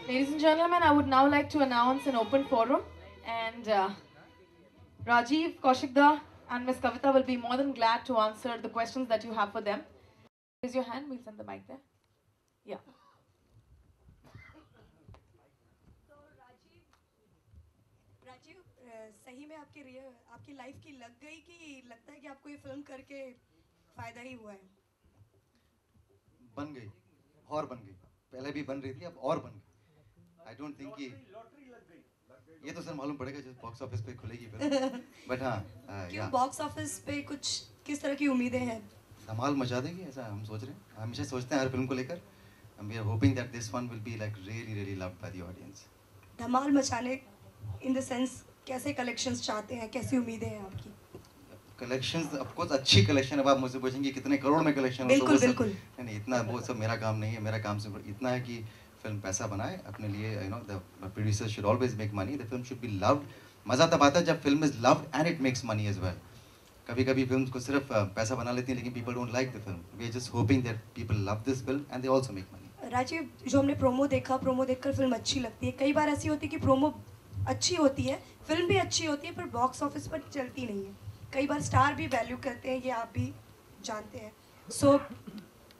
Ladies and gentlemen, I would now like to announce an open forum, and Rajiv, Kaushikda, and Ms. Kavita will be more than glad to answer the questions that you have for them. Raise your hand, we'll send the mic there. Yeah. Rajiv, सही में आपकी life की लग गई कि लगता है कि आपको ये फिल्म करके फायदा ही हुआ है? बन गई और बन गई, पहले भी बन रही थी, अब और बन गई। आई डोंट थिंक कि ये तो सर मालूम पड़ेगा जब बॉक्स ऑफिस पे खुलेगी फिल्म। बट हाँ, क्यों बॉक्स ऑफिस पे कुछ किस तरह की उम्मीदें हैं? धमाल मचा देगी ऐसा हम सोच रहे हैं, हमेशा सोचते हैं हर फिल्म को लेकर। We are hoping that this one will be like really really loved by the audience. धमाल मचाने इन द सेंस कैसे कलेक्शंस चाहते हैं, कैसी उम्मीदें हैं आपकी? कलेक्शंस ऑफ कोर्स अच्छी कलेक्शन। अब आप मुझसे पूछेंगे कितने करोड़ में कलेक्शन हो, बिल्कुल तो बिल्कुल नहीं, इतना वो सब मेरा काम नहीं है। मेरा काम सिर्फ इतना है कि फिल्म पैसा बनाए अपने लिए। You know the producer should always make money, the film should be loved. मज़ा तब आता है जब film is loved and it makes money as well. कभी कभी फिल्म को सिर्फ पैसा बना लेती हैं लेकिन people don't like the film. We are just hoping that people love this film and they also make money. Rajeev, जो हमने प्रोमो देखा, प्रोमो देखकर फिल्म अच्छी लगती है। कई बार ऐसी होती है कि प्रोमो अच्छी होती है, फिल्म भी अच्छी होती है, पर बॉक्स ऑफिस पर चलती नहीं है। कई बार स्टार भी वैल्यू करते हैं, ये आप भी जानते हैं। सो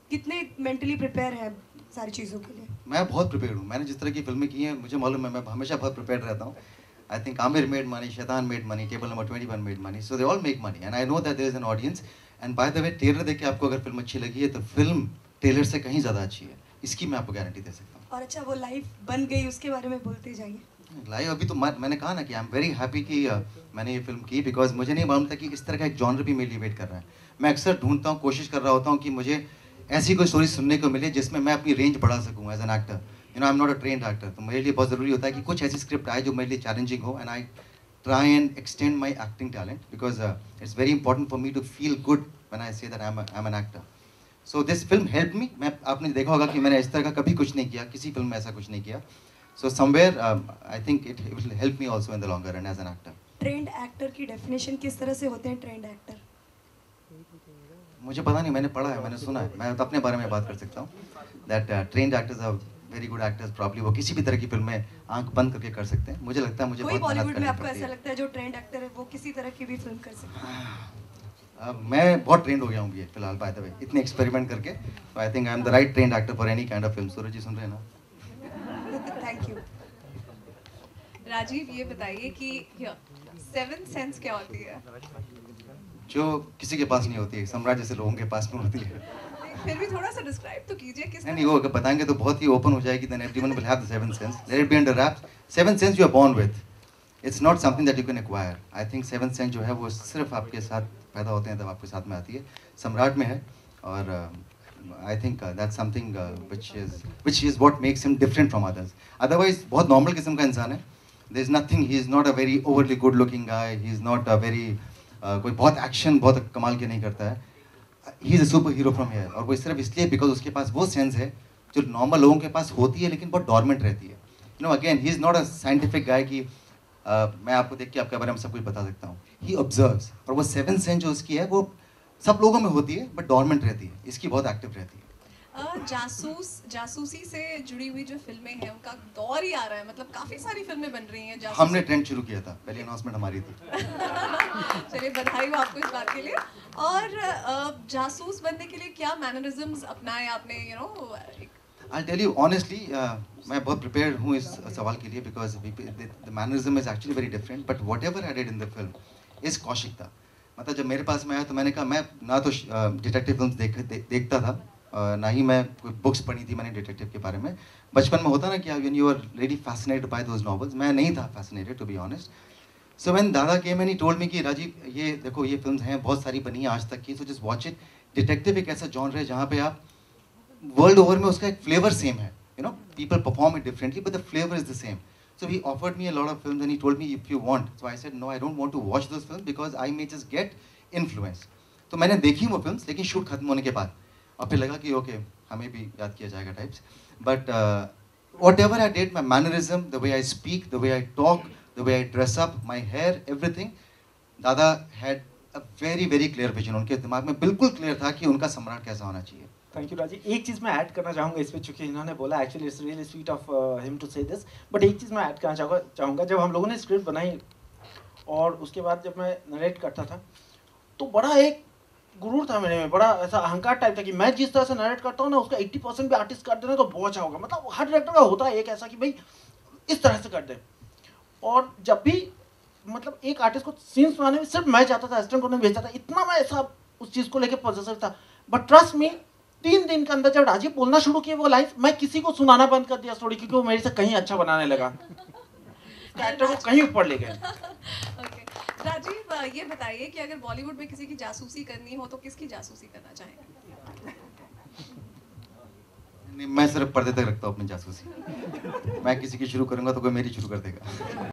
कितने मेंटली प्रिपेयर हैं सारी चीज़ों के लिए? मैं बहुत प्रिपेयर्ड हूँ। मैंने जिस तरह की फिल्में की हैं मुझे मालूम है, मैं हमेशा बहुत प्रिपेयर्ड रहता हूँ। I think Aamir made money, Shaitaan made money, table number 21 made money, so they all make money and I know that there is an audience. And by the way, trailer देख के आपको अगर फिल्म अच्छी लगी है तो फिल्म ट्रेलर से कहीं ज़्यादा अच्छी है, इसकी मैं आपको गारंटी दे सकता हूँ। और अच्छा, वो लाइफ बन गई, उसके बारे में बोलते जाइए। लाइव अभी तो मैंने कहा ना कि आई एम वेरी हैप्पी कि मैंने ये फिल्म की, बिकॉज मुझे नहीं मालूम था कि इस तरह का एक जॉनर भी मेरे लिए वेट कर रहा है। मैं अक्सर ढूंढता हूँ, कोशिश कर रहा होता हूँ कि मुझे ऐसी कोई स्टोरी सुनने को मिले जिसमें मैं अपनी रेंज बढ़ा सकूँ as an actor. You know I am not a trained actor, तो मेरे लिए बहुत ज़रूरी होता है कि कुछ ऐसी स्क्रिप्ट आए जो मेरे लिए चैलेंजिंग हो and I try and extend my acting talent, because it's very important for me to feel good when I say that I am an actor. So this film help me. मैं आपने देखा होगा कि मैंने इस तरह का कभी कुछ नहीं किया, किसी फिल्म में ऐसा कुछ नहीं किया। So somewhere I think it will help me also in the longer run as an actor. Trained actor की डेफिनेशन किस तरह से होते हैं ट्रेंड एक्टर? मुझे पता नहीं, मैंने पढ़ा है, मैंने सुना है, मैं तो अपने बारे में बात कर सकता हूँ। That trained actors are very good actors, probably वो किसी भी तरह की फिल्म में आंख बंद करके कर सकते हैं। मुझे लगता है मुझे कोई बहुत मेहनत बॉलीवुड में करनी आपको पड़ती ऐसा है। लगता है जो ट्रेंड एक्टर है वो किसी तरह की भी फिल्म कर सकता है? मैं बहुत ट्रेंड हो गया हूँ ये फिलहाल, बाय द वे, इतने एक्सपेरिमेंट करके। So I think I am the right trained actor for any kind of film. सूरज जी सुन रहे हैं ना? Thank you. राजीव, ये बताइए कि सेवन सेंस क्या होती है? जो किसी के पास नहीं होती है, सम्राट जैसे लोगों के पास में होती है। फिर भी थोड़ा सा डिस्क्राइब तो कीजिए किस नहीं, वो अगर बताएंगे तो बहुत ही ओपन हो जाएगी। then everyone will have the seven sense. Let it be under wraps. Seven sense you are born with. It's not something that you can acquire. I think seven sense जो है वो सिर्फ आपके साथ पैदा होते हैं, तब आपके साथ में आती है। सम्राट में है और I think that's something which is what makes him different from others. Otherwise बहुत normal किस्म का इंसान है। There is nothing. He is not a very overly good looking guy. He is not a very कोई बहुत action बहुत कमाल के नहीं करता है। He is a super hero from here, और वो सिर्फ इसलिए बिकॉज उसके पास वो सेंस है जो नॉर्मल लोगों के पास होती है लेकिन बहुत डॉर्मेंट रहती है। You know again, he is not a scientific guy कि मैं आपको देख के आपके बारे में सब कुछ बता सकता हूँ। ही ऑब्जर्व्स, और वो सेवन सेंस जो उसकी है वो सब लोगों में होती है बट डॉर्मेंट रहती है, इसकी बहुत एक्टिव रहती है। जासूसी से जुड़ी हुई जो फिल्में हैं उनका दौर ही आ रहा है, मतलब काफी सारी फिल्में बन रही हैं जासूसी। हमने ट्रेंड शुरू किया था, पहली अनाउंसमेंट हमारी थी। चलिए, बधाई हो आपको इस बात के लिए। और जासूस बनने के लिए क्या मैनरिज्म्स अपनाए आपने? I'll tell you honestly, मैं बहुत prepared हूँ इस सवाल के लिए, because the mannerism is actually very different, but whatever I did in the film is कौशिकता। मतलब जब मेरे पास में आया तो मैंने कहा, मैं ना तो डिटेक्टिव फिल्म्स देखता था, ना ही मैं कोई बुक्स पढ़ी थी मैंने डिटेक्टिव के बारे में। बचपन में होता ना कि when you are really fascinated by those novels, मैं नहीं था fascinated to be honest. So when दादा came and he told me कि राजीव ये देखो ये फिल्म्स हैं, बहुत सारी बनी हैं आज तक की, so just watch it। Detective एक ऐसा जॉनर है जहाँ पे आप वर्ल्ड ओवर में उसका एक फ्लेवर सेम है, you know people perform it differently but the flavour is the same. So he offered me a lot of films and he told me if you want, so I said no, I don't want to watch those films because I may just get influence. तो मैंने देखी वो films लेकिन shoot खत्म होने के बाद, और फिर लगा कि ओके हमें भी याद किया जाएगा types. But whatever I did, my mannerism, the way I speak, the way I talk, the way I dress up, my hair, everything, Dada had a very very clear vision. उनके दिमाग में बिल्कुल clear था कि उनका सम्राट कैसा होना चाहिए। थैंक यू राजी। एक चीज़ मैं ऐड करना चाहूँगा इस पे, चूंकि इन्होंने बोला actually it's really sweet of him to say this, but एक चीज़ मैं ऐड करना चाहूँगा जब हम लोगों ने स्क्रिप्ट बनाई और उसके बाद जब मैं नरेट करता था तो बड़ा एक गुरूर था मेरे में, बड़ा ऐसा अहंकार टाइप था कि मैं जिस तरह से नरेट करता हूँ ना उसका 80% भी आर्टिस्ट कर देना तो बहुत अच्छा होगा। मतलब हर डायरेक्टर का होता है एक ऐसा कि भाई इस तरह से कर दे। और जब भी मतलब एक आर्टिस्ट को सीन्स बनाने में सिर्फ मैं चाहता था, असिस्टेंट को नहीं भेजता था, इतना मैं ऐसा उस चीज़ को लेकर पॉजिटिव था। बट ट्रस्ट मी 3 दिन के अंदर जब राजीव बोलना शुरू किए वो लाइन, मैं किसी को सुनाना बंद कर दिया स्टोरी, क्योंकि वो मेरे से कहीं अच्छा बनाने लगा, कैरेक्टर को कहीं ऊपर ले गए। ओके राजीव, ये बताइए कि अगर बॉलीवुड में किसी की जासूसी करनी हो तो किसकी जासूसी करना चाहेंगे? नहीं, मैं सिर्फ पर्दे तक रखता हूँ अपनी जासूसी। मैं किसी की शुरू करूंगा तो कोई मेरी शुरू कर देगा।